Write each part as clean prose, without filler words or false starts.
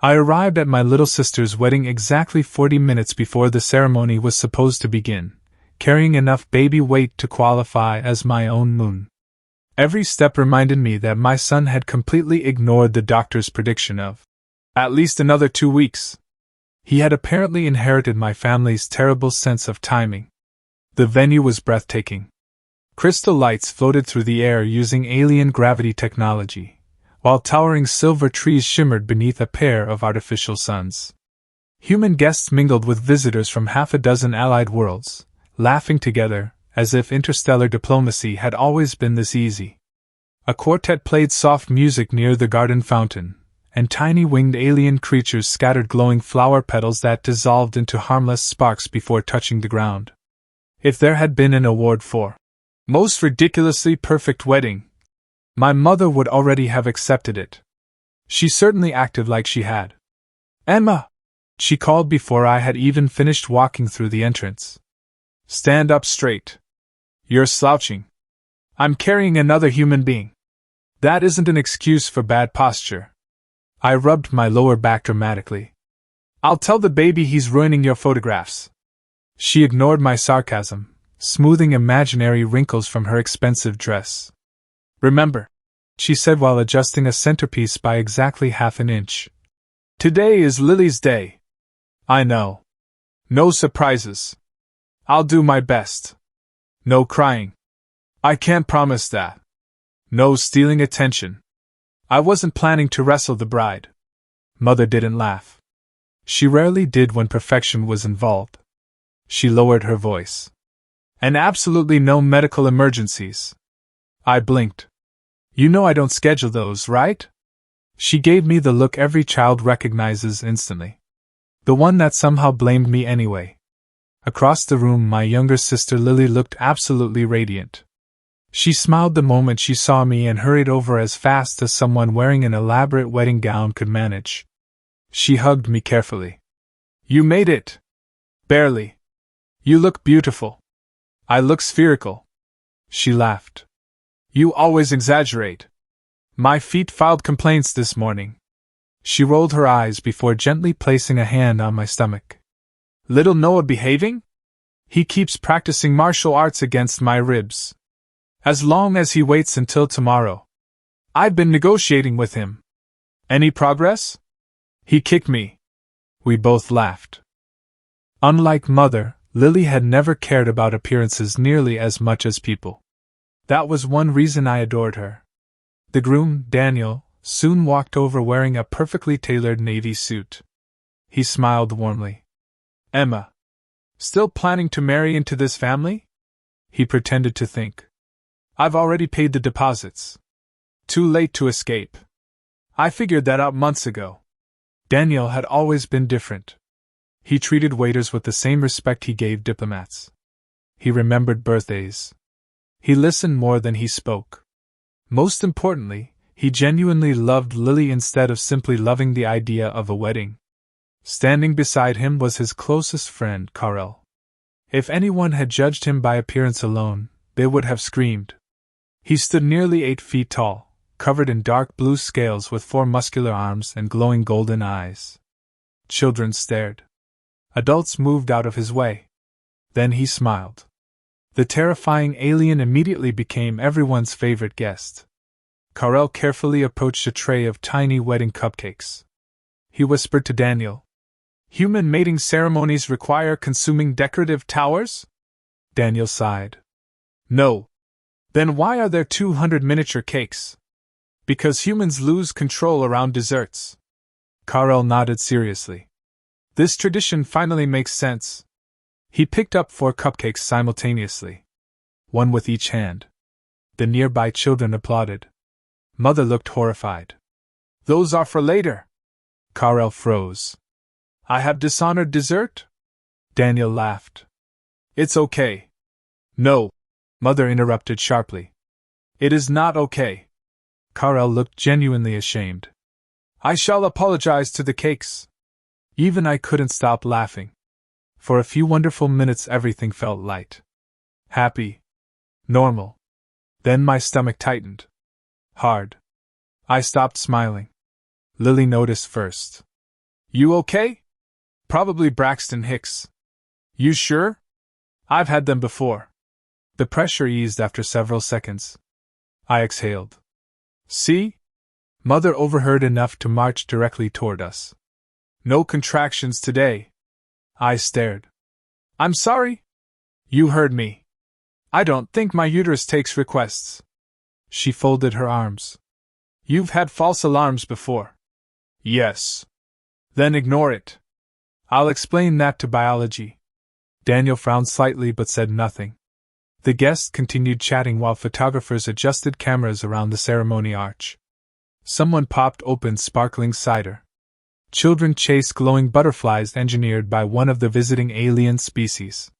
I arrived at my little sister's wedding exactly 40 minutes before the ceremony was supposed to begin, carrying enough baby weight to qualify as my own moon. Every step reminded me that my son had completely ignored the doctor's prediction of at least another 2 weeks. He had apparently inherited my family's terrible sense of timing. The venue was breathtaking. Crystal lights floated through the air using alien gravity technology, while towering silver trees shimmered beneath a pair of artificial suns. Human guests mingled with visitors from half a dozen allied worlds, laughing together, as if interstellar diplomacy had always been this easy. A quartet played soft music near the garden fountain, and tiny winged alien creatures scattered glowing flower petals that dissolved into harmless sparks before touching the ground. If there had been an award for most ridiculously perfect wedding, my mother would already have accepted it. She certainly acted like she had. "Emma!" she called before I had even finished walking through the entrance. "Stand up straight. You're slouching. I'm carrying another human being. That isn't an excuse for bad posture." I rubbed my lower back dramatically. "I'll tell the baby he's ruining your photographs." She ignored my sarcasm, smoothing imaginary wrinkles from her expensive dress. "Remember," she said while adjusting a centerpiece by exactly half an inch. "Today is Lily's day." "I know. No surprises. I'll do my best. No crying. I can't promise that. No stealing attention. I wasn't planning to wrestle the bride." Mother didn't laugh. She rarely did when perfection was involved. She lowered her voice. "And absolutely no medical emergencies." I blinked. "You know I don't schedule those, right?" She gave me the look every child recognizes instantly. The one that somehow blamed me anyway. Across the room, my younger sister Lily looked absolutely radiant. She smiled the moment she saw me and hurried over as fast as someone wearing an elaborate wedding gown could manage. She hugged me carefully. "You made it." "Barely. You look beautiful." "I look spherical." She laughed. "You always exaggerate. My feet filed complaints this morning." She rolled her eyes before gently placing a hand on my stomach. "Little Noah behaving? He keeps practicing martial arts against my ribs. As long as he waits until tomorrow. I've been negotiating with him." "Any progress?" "He kicked me." We both laughed. Unlike Mother, Lily had never cared about appearances nearly as much as people. That was one reason I adored her. The groom, Daniel, soon walked over wearing a perfectly tailored navy suit. He smiled warmly. "Emma, still planning to marry into this family?" He pretended to think. "I've already paid the deposits. Too late to escape. I figured that out months ago." Daniel had always been different. He treated waiters with the same respect he gave diplomats. He remembered birthdays. He listened more than he spoke. Most importantly, he genuinely loved Lily instead of simply loving the idea of a wedding. Standing beside him was his closest friend, Karel. If anyone had judged him by appearance alone, they would have screamed. He stood nearly 8 feet tall, covered in dark blue scales with 4 muscular arms and glowing golden eyes. Children stared. Adults moved out of his way. Then he smiled. The terrifying alien immediately became everyone's favorite guest. Karel carefully approached a tray of tiny wedding cupcakes. He whispered to Daniel, "Human mating ceremonies require consuming decorative towers?" Daniel sighed. "No. Then why are there 200 miniature cakes?" "Because humans lose control around desserts." Karel nodded seriously. "This tradition finally makes sense." He picked up 4 cupcakes simultaneously. One with each hand. The nearby children applauded. Mother looked horrified. "Those are for later." Karel froze. "I have dishonored dessert?" Daniel laughed. "It's okay." "No," Mother interrupted sharply. "It is not okay." Karel looked genuinely ashamed. "I shall apologize to the cakes." Even I couldn't stop laughing. For a few wonderful minutes everything felt light. Happy. Normal. Then my stomach tightened. Hard. I stopped smiling. Lily noticed first. You okay? Probably Braxton Hicks. You sure? I've had them before. The pressure eased after several seconds. I exhaled. See? Mother overheard enough to march directly toward us. No contractions today. I stared. I'm sorry? You heard me. I don't think my uterus takes requests. She folded her arms. You've had false alarms before. Yes. Then ignore it. I'll explain that to biology. Daniel frowned slightly but said nothing. The guests continued chatting while photographers adjusted cameras around the ceremony arch. Someone popped open sparkling cider. Children chased glowing butterflies engineered by one of the visiting alien species.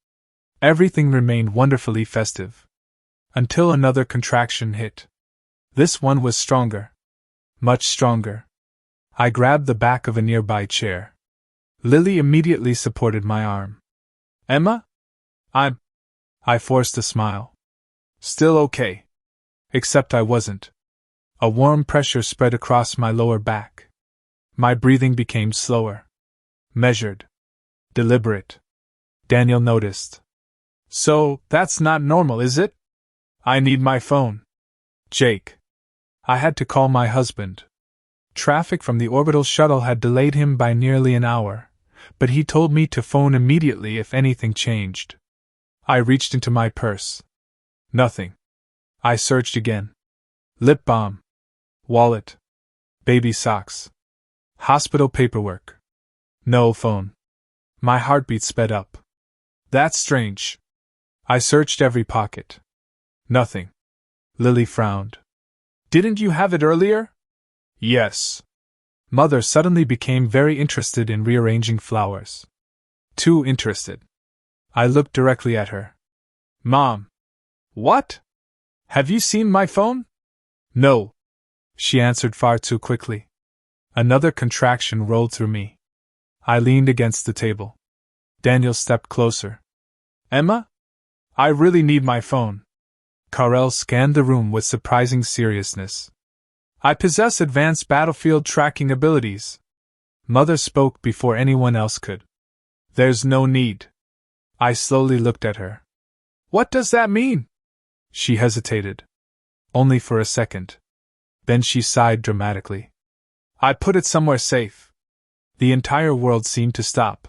Everything remained wonderfully festive. Until another contraction hit. This one was stronger. Much stronger. I grabbed the back of a nearby chair. Lily immediately supported my arm. Emma? I forced a smile. Still okay. Except I wasn't. A warm pressure spread across my lower back. My breathing became slower. Measured. Deliberate. Daniel noticed. So, that's not normal, is it? I need my phone. Jake. I had to call my husband. Traffic from the orbital shuttle had delayed him by nearly an hour, but he told me to phone immediately if anything changed. I reached into my purse. Nothing. I searched again. Lip balm. Wallet. Baby socks. Hospital paperwork. No phone. My heartbeat sped up. That's strange. I searched every pocket. Nothing. Lily frowned. Didn't you have it earlier? Yes. Mother suddenly became very interested in rearranging flowers. Too interested. I looked directly at her. Mom. What? Have you seen my phone? No. She answered far too quickly. Another contraction rolled through me. I leaned against the table. Daniel stepped closer. Emma? I really need my phone. Carell scanned the room with surprising seriousness. I possess advanced battlefield tracking abilities. Mother spoke before anyone else could. There's no need. I slowly looked at her. What does that mean? She hesitated. Only for a second. Then she sighed dramatically. I put it somewhere safe. The entire world seemed to stop.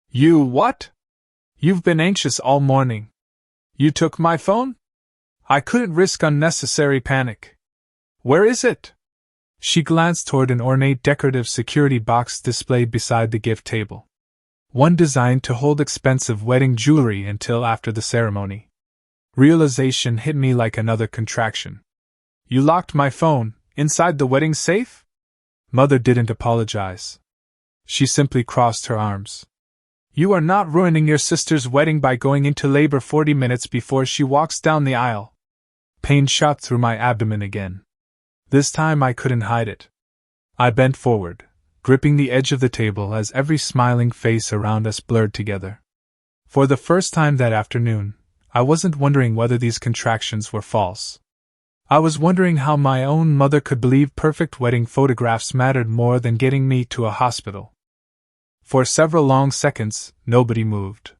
You what? You've been anxious all morning. You took my phone? I couldn't risk unnecessary panic. Where is it? She glanced toward an ornate decorative security box displayed beside the gift table. One designed to hold expensive wedding jewelry until after the ceremony. Realization hit me like another contraction. You locked my phone inside the wedding safe? Mother didn't apologize. She simply crossed her arms. You are not ruining your sister's wedding by going into labor 40 minutes before she walks down the aisle. Pain shot through my abdomen again. This time I couldn't hide it. I bent forward, gripping the edge of the table as every smiling face around us blurred together. For the first time that afternoon, I wasn't wondering whether these contractions were false. I was wondering how my own mother could believe perfect wedding photographs mattered more than getting me to a hospital. For several long seconds, nobody moved.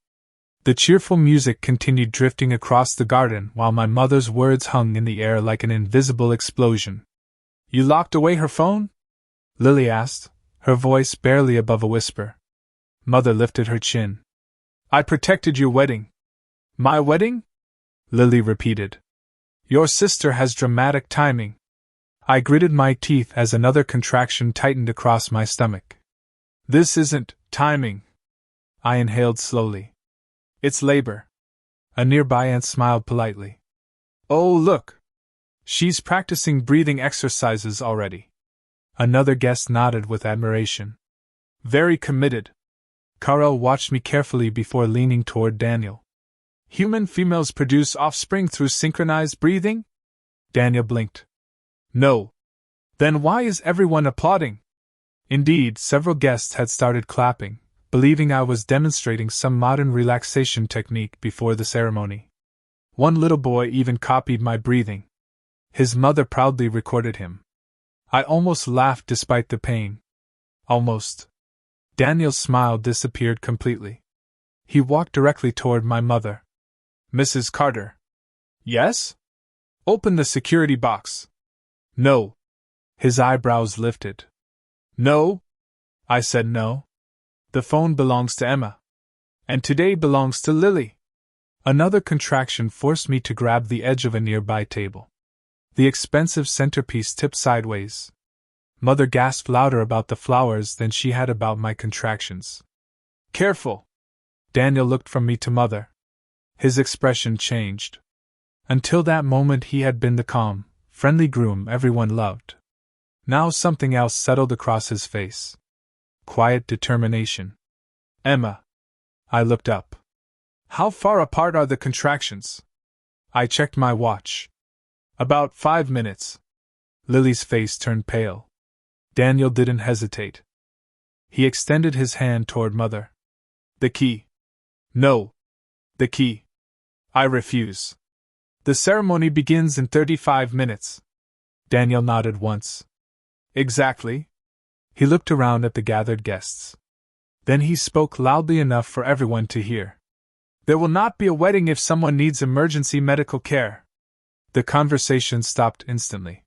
The cheerful music continued drifting across the garden while my mother's words hung in the air like an invisible explosion. You locked away her phone? Lily asked, her voice barely above a whisper. Mother lifted her chin. I protected your wedding. My wedding? Lily repeated. Your sister has dramatic timing. I gritted my teeth as another contraction tightened across my stomach. This isn't timing. I inhaled slowly. It's labor. A nearby aunt smiled politely. Oh, look! She's practicing breathing exercises already. Another guest nodded with admiration. Very committed. Carell watched me carefully before leaning toward Daniel. Human females produce offspring through synchronized breathing? Daniel blinked. No. Then why is everyone applauding? Indeed, several guests had started clapping, believing I was demonstrating some modern relaxation technique before the ceremony. One little boy even copied my breathing. His mother proudly recorded him. I almost laughed despite the pain. Almost. Daniel's smile disappeared completely. He walked directly toward my mother. Mrs. Carter. Yes? Open the security box. No. His eyebrows lifted. No? I said no. The phone belongs to Emma. And today belongs to Lily. Another contraction forced me to grab the edge of a nearby table. The expensive centerpiece tipped sideways. Mother gasped louder about the flowers than she had about my contractions. Careful! Daniel looked from me to Mother. His expression changed. Until that moment he had been the calm, friendly groom everyone loved. Now something else settled across his face. Quiet determination. Emma. I looked up. How far apart are the contractions? I checked my watch. About 5 minutes. Lily's face turned pale. Daniel didn't hesitate. He extended his hand toward Mother. The key. No. The key. I refuse. The ceremony begins in 35 minutes. Daniel nodded once. Exactly. He looked around at the gathered guests. Then he spoke loudly enough for everyone to hear. There will not be a wedding if someone needs emergency medical care. The conversation stopped instantly.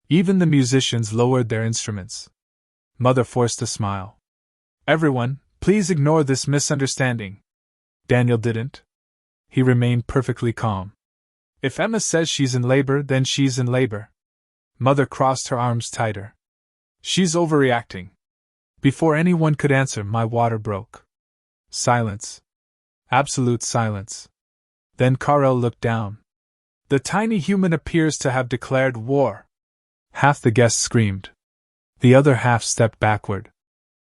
Even the musicians lowered their instruments. Mother forced a smile. Everyone, please ignore this misunderstanding. Daniel didn't. He remained perfectly calm. If Emma says she's in labor, then she's in labor. Mother crossed her arms tighter. She's overreacting. Before anyone could answer, my water broke. Silence. Absolute silence. Then Karel looked down. The tiny human appears to have declared war. Half the guests screamed. The other half stepped backward.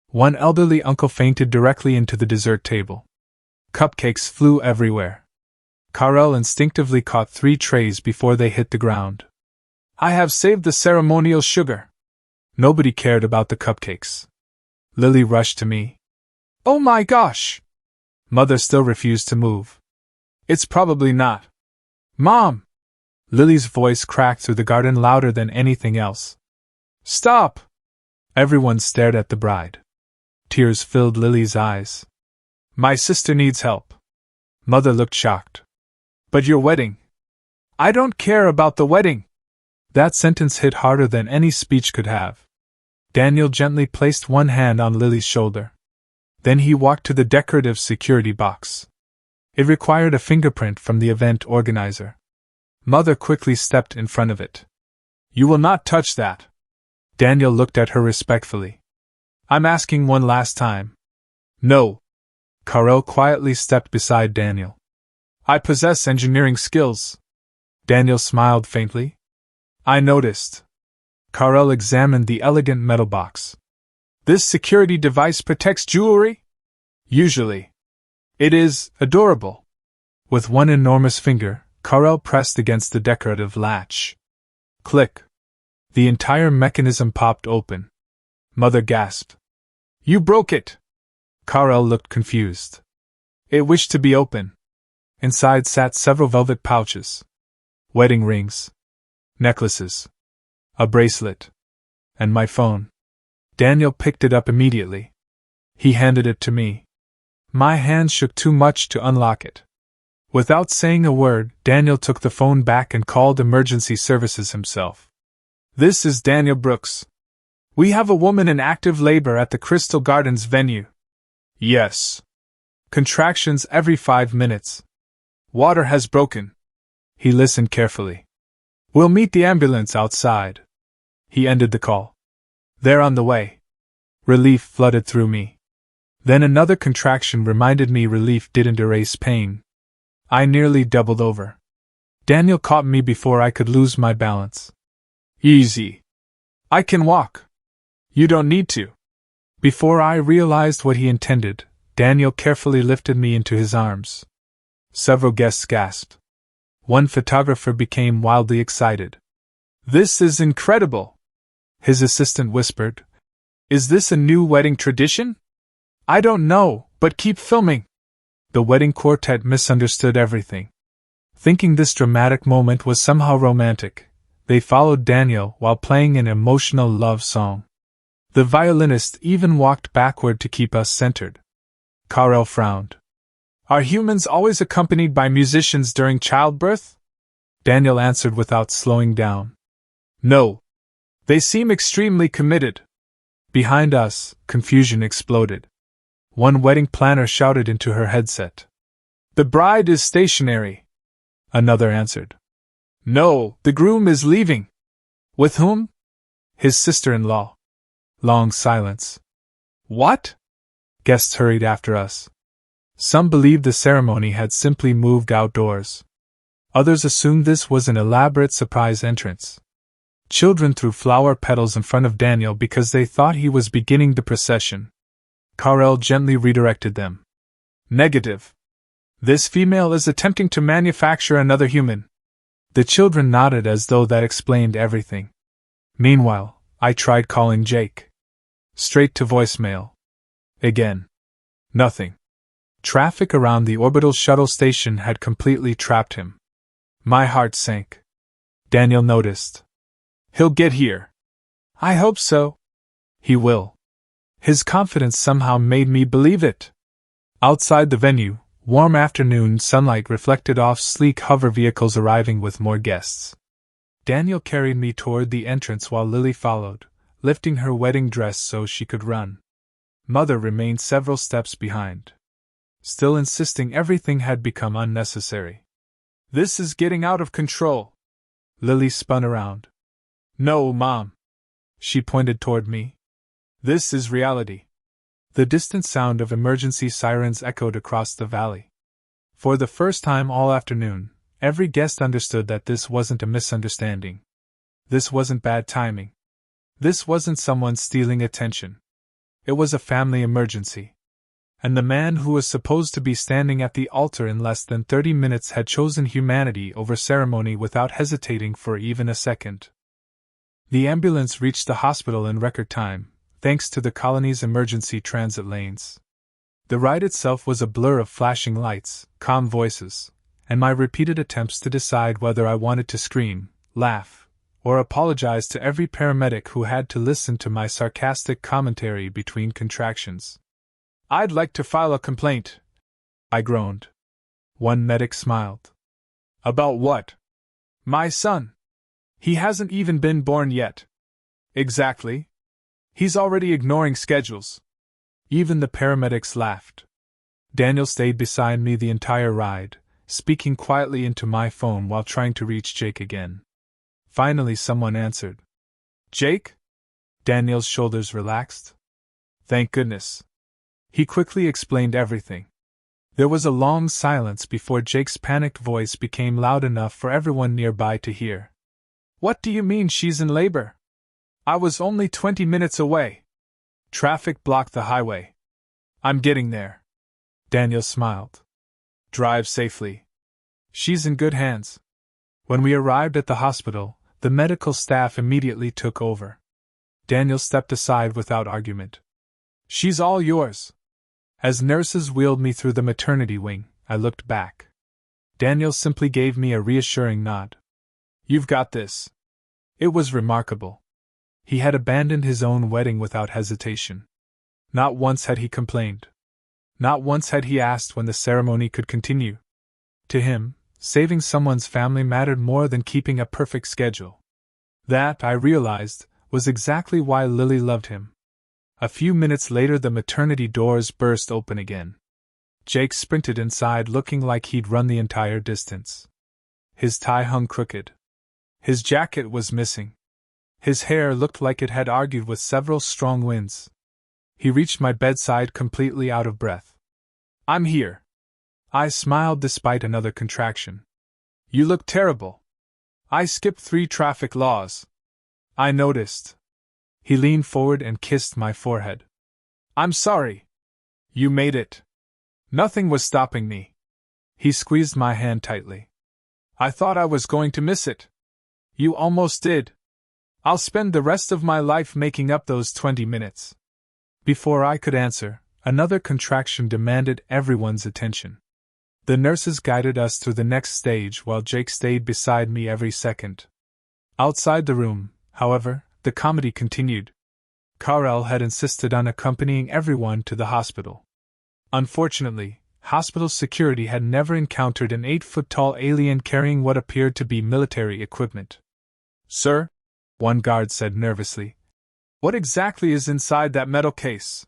One elderly uncle fainted directly into the dessert table. Cupcakes flew everywhere. Karel instinctively caught 3 trays before they hit the ground. I have saved the ceremonial sugar. Nobody cared about the cupcakes. Lily rushed to me. Oh my gosh! Mother still refused to move. It's probably not. Mom! Lily's voice cracked through the garden louder than anything else. Stop! Everyone stared at the bride. Tears filled Lily's eyes. My sister needs help. Mother looked shocked. But your wedding? I don't care about the wedding. That sentence hit harder than any speech could have. Daniel gently placed one hand on Lily's shoulder. Then he walked to the decorative security box. It required a fingerprint from the event organizer. Mother quickly stepped in front of it. You will not touch that. Daniel looked at her respectfully. I'm asking one last time. No. Karel quietly stepped beside Daniel. I possess engineering skills. Daniel smiled faintly. I noticed. Karel examined the elegant metal box. This security device protects jewelry? Usually. It is adorable. With one enormous finger, Karel pressed against the decorative latch. Click. The entire mechanism popped open. Mother gasped. You broke it! Karel looked confused. It wished to be open. Inside sat several velvet pouches. Wedding rings. Necklaces. A bracelet. And my phone. Daniel picked it up immediately. He handed it to me. My hand shook too much to unlock it. Without saying a word, Daniel took the phone back and called emergency services himself. This is Daniel Brooks. We have a woman in active labor at the Crystal Gardens venue. Yes. Contractions every 5 minutes. Water has broken. He listened carefully. We'll meet the ambulance outside. He ended the call. They're on the way. Relief flooded through me. Then another contraction reminded me relief didn't erase pain. I nearly doubled over. Daniel caught me before I could lose my balance. Easy. I can walk. You don't need to. Before I realized what he intended, Daniel carefully lifted me into his arms. Several guests gasped. One photographer became wildly excited. This is incredible! His assistant whispered. Is this a new wedding tradition? I don't know, but keep filming. The wedding quartet misunderstood everything. Thinking this dramatic moment was somehow romantic, they followed Daniel while playing an emotional love song. The violinist even walked backward to keep us centered. Karel frowned. Are humans always accompanied by musicians during childbirth? Daniel answered without slowing down. No. They seem extremely committed. Behind us, confusion exploded. One wedding planner shouted into her headset. The bride is stationary. Another answered. No, the groom is leaving. With whom? His sister-in-law. Long silence. What? Guests hurried after us. Some believed the ceremony had simply moved outdoors. Others assumed this was an elaborate surprise entrance. Children threw flower petals in front of Daniel because they thought he was beginning the procession. Karel gently redirected them. Negative. This female is attempting to manufacture another human. The children nodded as though that explained everything. Meanwhile, I tried calling Jake. Straight to voicemail. Again. Nothing. Traffic around the orbital shuttle station had completely trapped him. My heart sank. Daniel noticed. He'll get here. I hope so. He will. His confidence somehow made me believe it. Outside the venue, warm afternoon sunlight reflected off sleek hover vehicles arriving with more guests. Daniel carried me toward the entrance while Lily followed, lifting her wedding dress so she could run. Mother remained several steps behind, still insisting everything had become unnecessary. This is getting out of control. Lily spun around. No, Mom. She pointed toward me. This is reality. The distant sound of emergency sirens echoed across the valley. For the first time all afternoon, every guest understood that this wasn't a misunderstanding. This wasn't bad timing. This wasn't someone stealing attention. It was a family emergency. And the man who was supposed to be standing at the altar in less than 30 minutes had chosen humanity over ceremony without hesitating for even a second. The ambulance reached the hospital in record time, thanks to the colony's emergency transit lanes. The ride itself was a blur of flashing lights, calm voices, and my repeated attempts to decide whether I wanted to scream, laugh, or apologize to every paramedic who had to listen to my sarcastic commentary between contractions. I'd like to file a complaint, I groaned. One medic smiled. About what? My son. He hasn't even been born yet. Exactly. He's already ignoring schedules. Even the paramedics laughed. Daniel stayed beside me the entire ride, speaking quietly into my phone while trying to reach Jake again. Finally someone answered. Jake? Daniel's shoulders relaxed. Thank goodness. He quickly explained everything. There was a long silence before Jake's panicked voice became loud enough for everyone nearby to hear. What do you mean she's in labor? I was only 20 minutes away. Traffic blocked the highway. I'm getting there. Daniel smiled. Drive safely. She's in good hands. When we arrived at the hospital, the medical staff immediately took over. Daniel stepped aside without argument. She's all yours. As nurses wheeled me through the maternity wing, I looked back. Daniel simply gave me a reassuring nod. You've got this. It was remarkable. He had abandoned his own wedding without hesitation. Not once had he complained. Not once had he asked when the ceremony could continue. To him, saving someone's family mattered more than keeping a perfect schedule. That, I realized, was exactly why Lily loved him. A few minutes later the maternity doors burst open again. Jake sprinted inside looking like he'd run the entire distance. His tie hung crooked. His jacket was missing. His hair looked like it had argued with several strong winds. He reached my bedside completely out of breath. I'm here. I smiled despite another contraction. You look terrible. I skipped 3 traffic laws. I noticed. He leaned forward and kissed my forehead. I'm sorry. You made it. Nothing was stopping me. He squeezed my hand tightly. I thought I was going to miss it. You almost did. I'll spend the rest of my life making up those 20 minutes. Before I could answer, another contraction demanded everyone's attention. The nurses guided us through the next stage while Jake stayed beside me every second. Outside the room, however, the comedy continued. Karel had insisted on accompanying everyone to the hospital. Unfortunately, hospital security had never encountered an 8-foot-tall alien carrying what appeared to be military equipment. "Sir," one guard said nervously, "what exactly is inside that metal case?"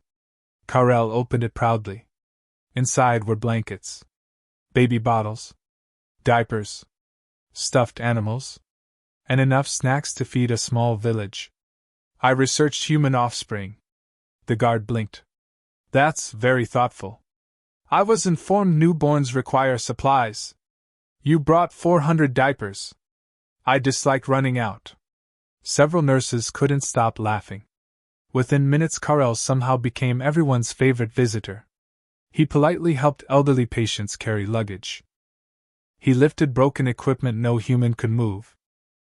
Karel opened it proudly. Inside were blankets, baby bottles, diapers, stuffed animals, and enough snacks to feed a small village. "I researched human offspring." The guard blinked. "That's very thoughtful. I was informed newborns require supplies. You brought 400 diapers. I dislike running out." Several nurses couldn't stop laughing. Within minutes, Karel somehow became everyone's favorite visitor. He politely helped elderly patients carry luggage. He lifted broken equipment no human could move.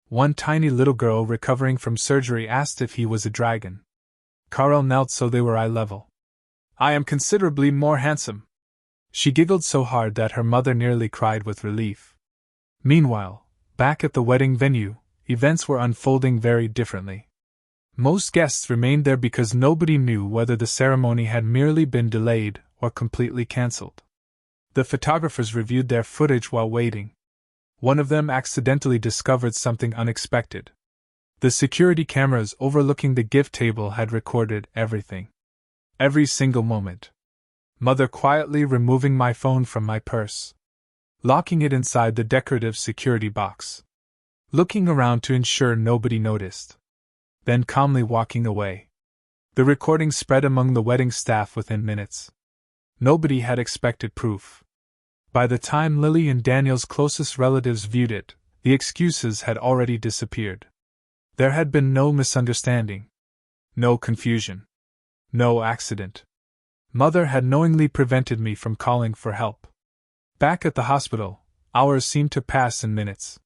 One tiny little girl recovering from surgery asked if he was a dragon. Karel knelt so they were eye level. "I am considerably more handsome." She giggled so hard that her mother nearly cried with relief. Meanwhile, back at the wedding venue, events were unfolding very differently. Most guests remained there because nobody knew whether the ceremony had merely been delayed or completely cancelled. The photographers reviewed their footage while waiting. One of them accidentally discovered something unexpected. The security cameras overlooking the gift table had recorded everything. Every single moment. Mother quietly removing my phone from my purse, locking it inside the decorative security box, looking around to ensure nobody noticed, then calmly walking away. The recording spread among the wedding staff within minutes. Nobody had expected proof. By the time Lily and Daniel's closest relatives viewed it, the excuses had already disappeared. There had been no misunderstanding, no confusion, no accident. Mother had knowingly prevented me from calling for help. Back at the hospital, hours seemed to pass in minutes.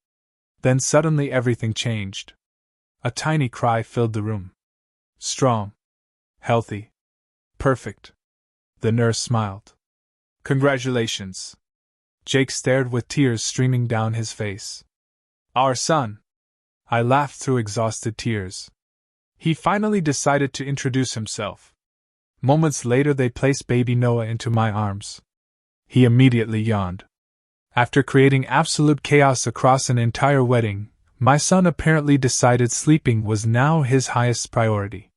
Then suddenly everything changed. A tiny cry filled the room. "Strong. Healthy. Perfect." The nurse smiled. "Congratulations." Jake stared with tears streaming down his face. "Our son." I laughed through exhausted tears. "He finally decided to introduce himself." Moments later they placed baby Noah into my arms. He immediately yawned. After creating absolute chaos across an entire wedding, my son apparently decided sleeping was now his highest priority.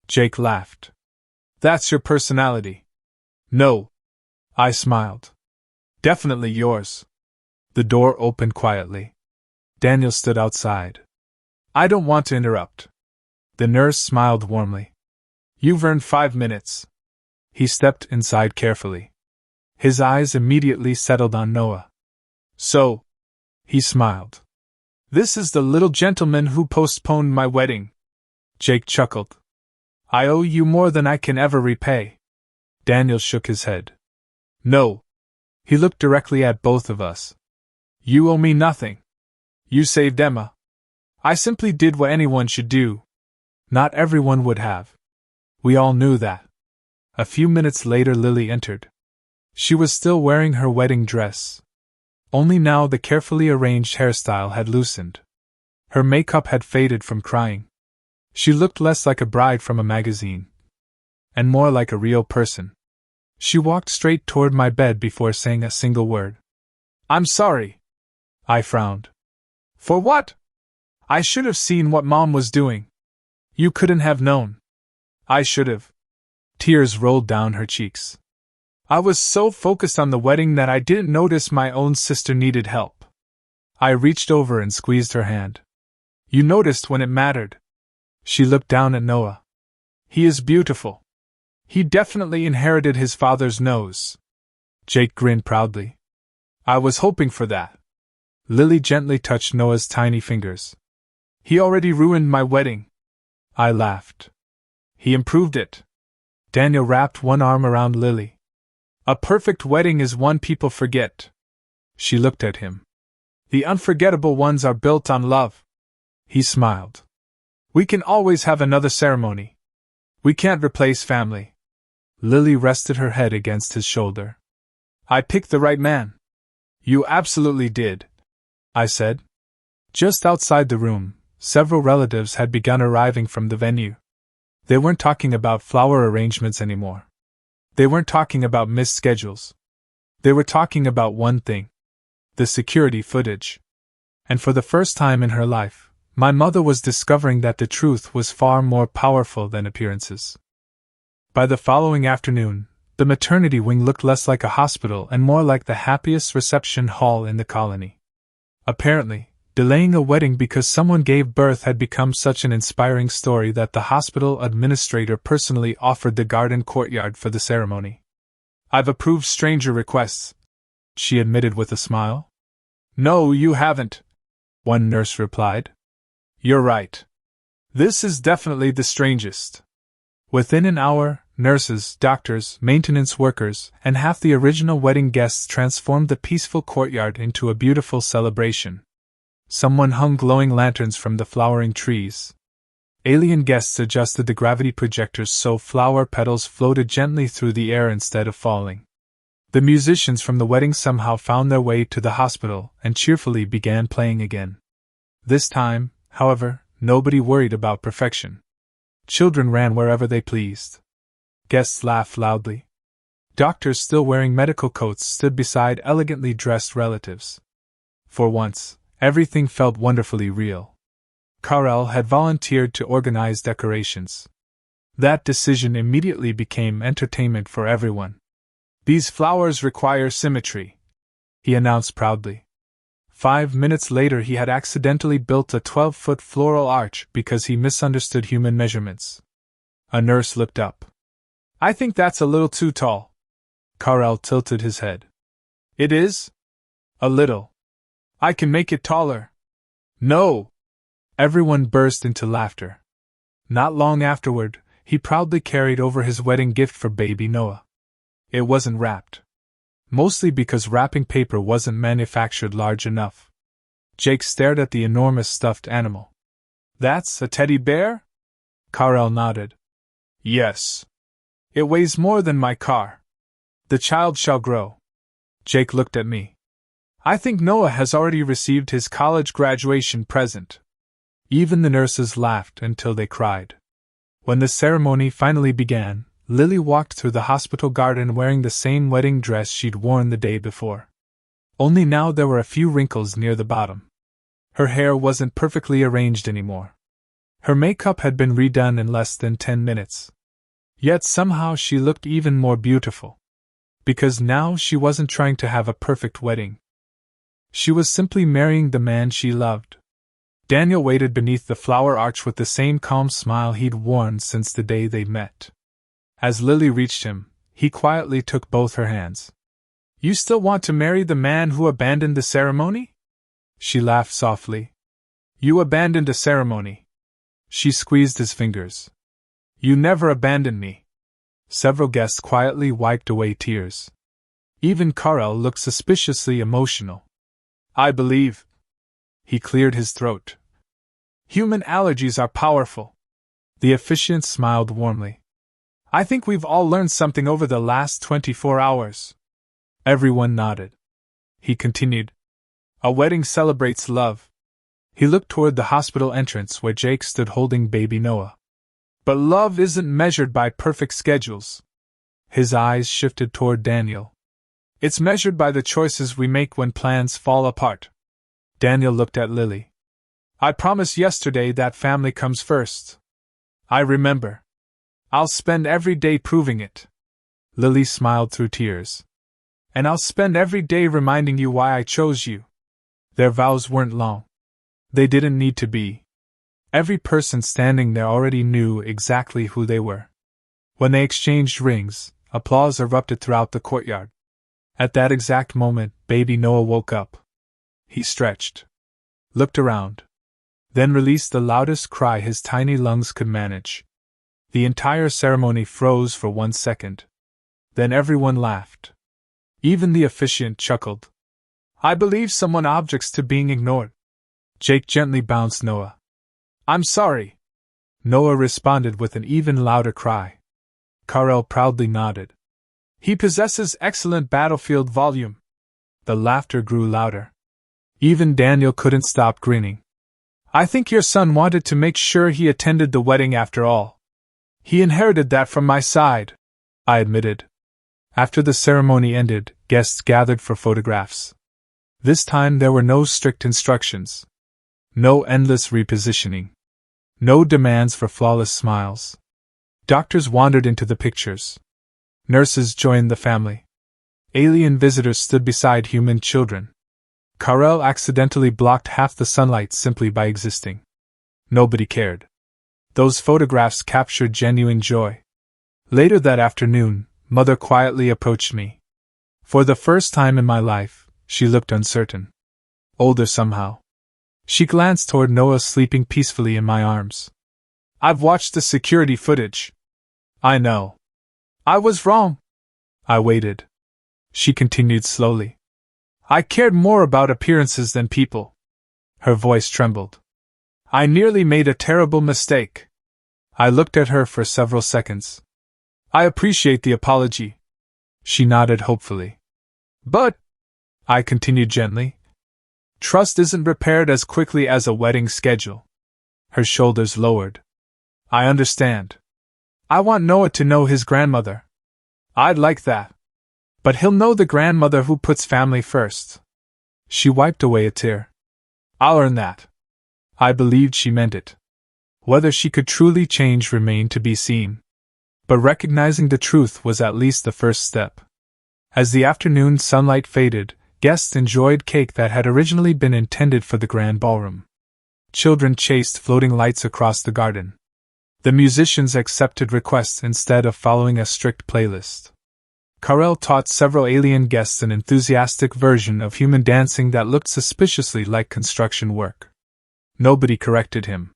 Jake laughed. "That's your personality." "No." I smiled. "Definitely yours." The door opened quietly. Daniel stood outside. "I don't want to interrupt." The nurse smiled warmly. "You've earned 5 minutes." He stepped inside carefully. His eyes immediately settled on Noah. "So," he smiled, "this is the little gentleman who postponed my wedding." Jake chuckled. "I owe you more than I can ever repay." Daniel shook his head. "No." He looked directly at both of us. "You owe me nothing. You saved Emma. I simply did what anyone should do. Not everyone would have." We all knew that. A few minutes later Lily entered. She was still wearing her wedding dress. Only now the carefully arranged hairstyle had loosened. Her makeup had faded from crying. She looked less like a bride from a magazine, and more like a real person. She walked straight toward my bed before saying a single word. "I'm sorry." I frowned. "For what?" "I should have seen what Mom was doing." "You couldn't have known." "I should have." Tears rolled down her cheeks. "I was so focused on the wedding that I didn't notice my own sister needed help." I reached over and squeezed her hand. "You noticed when it mattered." She looked down at Noah. "He is beautiful. He definitely inherited his father's nose." Jake grinned proudly. "I was hoping for that." Lily gently touched Noah's tiny fingers. "He already ruined my wedding." I laughed. "He improved it." Daniel wrapped one arm around Lily. "A perfect wedding is one people forget." She looked at him. "The unforgettable ones are built on love." He smiled. "We can always have another ceremony. We can't replace family." Lily rested her head against his shoulder. "I picked the right man." "You absolutely did," I said. Just outside the room, several relatives had begun arriving from the venue. They weren't talking about flower arrangements anymore. They weren't talking about missed schedules. They were talking about one thing: the security footage. And for the first time in her life, my mother was discovering that the truth was far more powerful than appearances. By the following afternoon, the maternity wing looked less like a hospital and more like the happiest reception hall in the colony. Apparently, delaying a wedding because someone gave birth had become such an inspiring story that the hospital administrator personally offered the garden courtyard for the ceremony. "I've approved stranger requests," she admitted with a smile. "No, you haven't," one nurse replied. "You're right. This is definitely the strangest." Within an hour, nurses, doctors, maintenance workers, and half the original wedding guests transformed the peaceful courtyard into a beautiful celebration. Someone hung glowing lanterns from the flowering trees. Alien guests adjusted the gravity projectors so flower petals floated gently through the air instead of falling. The musicians from the wedding somehow found their way to the hospital and cheerfully began playing again. This time, however, nobody worried about perfection. Children ran wherever they pleased. Guests laughed loudly. Doctors still wearing medical coats stood beside elegantly dressed relatives. For once, everything felt wonderfully real. Karel had volunteered to organize decorations. That decision immediately became entertainment for everyone. "These flowers require symmetry," he announced proudly. 5 minutes later he had accidentally built a 12-foot floral arch because he misunderstood human measurements. A nurse looked up. "I think that's a little too tall." Karel tilted his head. "It is? A little. I can make it taller." "No!" Everyone burst into laughter. Not long afterward, he proudly carried over his wedding gift for baby Noah. It wasn't wrapped. Mostly because wrapping paper wasn't manufactured large enough. Jake stared at the enormous stuffed animal. "That's a teddy bear?" Karel nodded. "Yes. It weighs more than my car. The child shall grow." Jake looked at me. "I think Noah has already received his college graduation present." Even the nurses laughed until they cried. When the ceremony finally began, Lily walked through the hospital garden wearing the same wedding dress she'd worn the day before. Only now there were a few wrinkles near the bottom. Her hair wasn't perfectly arranged anymore. Her makeup had been redone in less than 10 minutes. Yet somehow she looked even more beautiful. Because now she wasn't trying to have a perfect wedding. She was simply marrying the man she loved. Daniel waited beneath the flower arch with the same calm smile he'd worn since the day they met. As Lily reached him, he quietly took both her hands. "You still want to marry the man who abandoned the ceremony?" She laughed softly. "You abandoned a ceremony." She squeezed his fingers. "You never abandoned me." Several guests quietly wiped away tears. Even Karel looked suspiciously emotional. "I believe." He cleared his throat. "Human allergies are powerful." The officiant smiled warmly. "I think we've all learned something over the last 24 hours. Everyone nodded. He continued. "A wedding celebrates love." He looked toward the hospital entrance where Jake stood holding baby Noah. "But love isn't measured by perfect schedules." His eyes shifted toward Daniel. "It's measured by the choices we make when plans fall apart." Daniel looked at Lily. "I promised yesterday that family comes first." "I remember. I'll spend every day proving it." Lily smiled through tears. "And I'll spend every day reminding you why I chose you." Their vows weren't long. They didn't need to be. Every person standing there already knew exactly who they were. When they exchanged rings, applause erupted throughout the courtyard. At that exact moment, baby Noah woke up. He stretched, looked around, then released the loudest cry his tiny lungs could manage. The entire ceremony froze for 1 second. Then everyone laughed. Even the officiant chuckled. "I believe someone objects to being ignored." Jake gently bounced Noah. "I'm sorry." Noah responded with an even louder cry. Karel proudly nodded. "He possesses excellent battlefield volume." The laughter grew louder. Even Daniel couldn't stop grinning. "I think your son wanted to make sure he attended the wedding after all." He inherited that from my side, I admitted. After the ceremony ended, guests gathered for photographs. This time there were no strict instructions. No endless repositioning. No demands for flawless smiles. Doctors wandered into the pictures. Nurses joined the family. Alien visitors stood beside human children. Karel accidentally blocked half the sunlight simply by existing. Nobody cared. Those photographs captured genuine joy. Later that afternoon, Mother quietly approached me. For the first time in my life, she looked uncertain. Older somehow. She glanced toward Noah sleeping peacefully in my arms. I've watched the security footage. I know. I was wrong. I waited. She continued slowly. I cared more about appearances than people. Her voice trembled. I nearly made a terrible mistake. I looked at her for several seconds. I appreciate the apology. She nodded hopefully. But, I continued gently, trust isn't repaired as quickly as a wedding schedule. Her shoulders lowered. I understand. I want Noah to know his grandmother. I'd like that. But he'll know the grandmother who puts family first. She wiped away a tear. I'll earn that. I believed she meant it. Whether she could truly change remained to be seen. But recognizing the truth was at least the first step. As the afternoon sunlight faded, guests enjoyed cake that had originally been intended for the grand ballroom. Children chased floating lights across the garden. The musicians accepted requests instead of following a strict playlist. Karel taught several alien guests an enthusiastic version of human dancing that looked suspiciously like construction work. Nobody corrected him.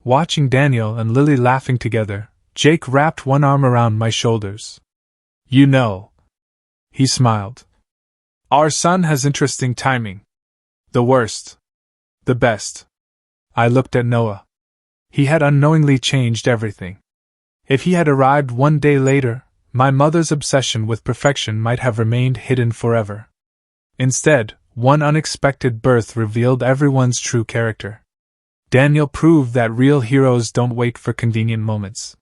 Watching Daniel and Lily laughing together, Jake wrapped one arm around my shoulders. You know. He smiled. Our son has interesting timing. The worst. The best. I looked at Noah. He had unknowingly changed everything. If he had arrived one day later, my mother's obsession with perfection might have remained hidden forever. Instead, one unexpected birth revealed everyone's true character. Daniel proved that real heroes don't wait for convenient moments.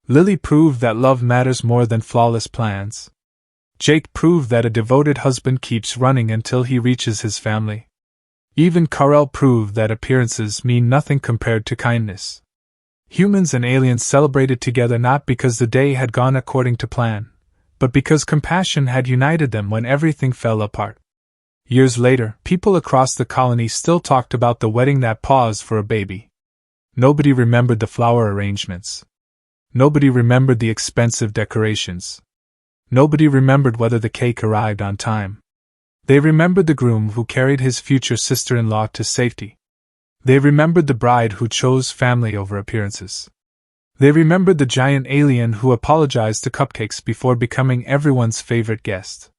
Lily proved that love matters more than flawless plans. Jake proved that a devoted husband keeps running until he reaches his family. Even Karel proved that appearances mean nothing compared to kindness. Humans and aliens celebrated together not because the day had gone according to plan, but because compassion had united them when everything fell apart. Years later, people across the colony still talked about the wedding that paused for a baby. Nobody remembered the flower arrangements. Nobody remembered the expensive decorations. Nobody remembered whether the cake arrived on time. They remembered the groom who carried his future sister-in-law to safety. They remembered the bride who chose family over appearances. They remembered the giant alien who apologized to cupcakes before becoming everyone's favorite guest.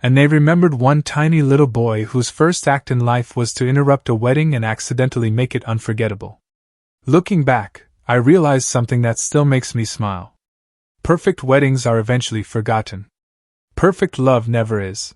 And they remembered one tiny little boy whose first act in life was to interrupt a wedding and accidentally make it unforgettable. Looking back, I realized something that still makes me smile. Perfect weddings are eventually forgotten. Perfect love never is.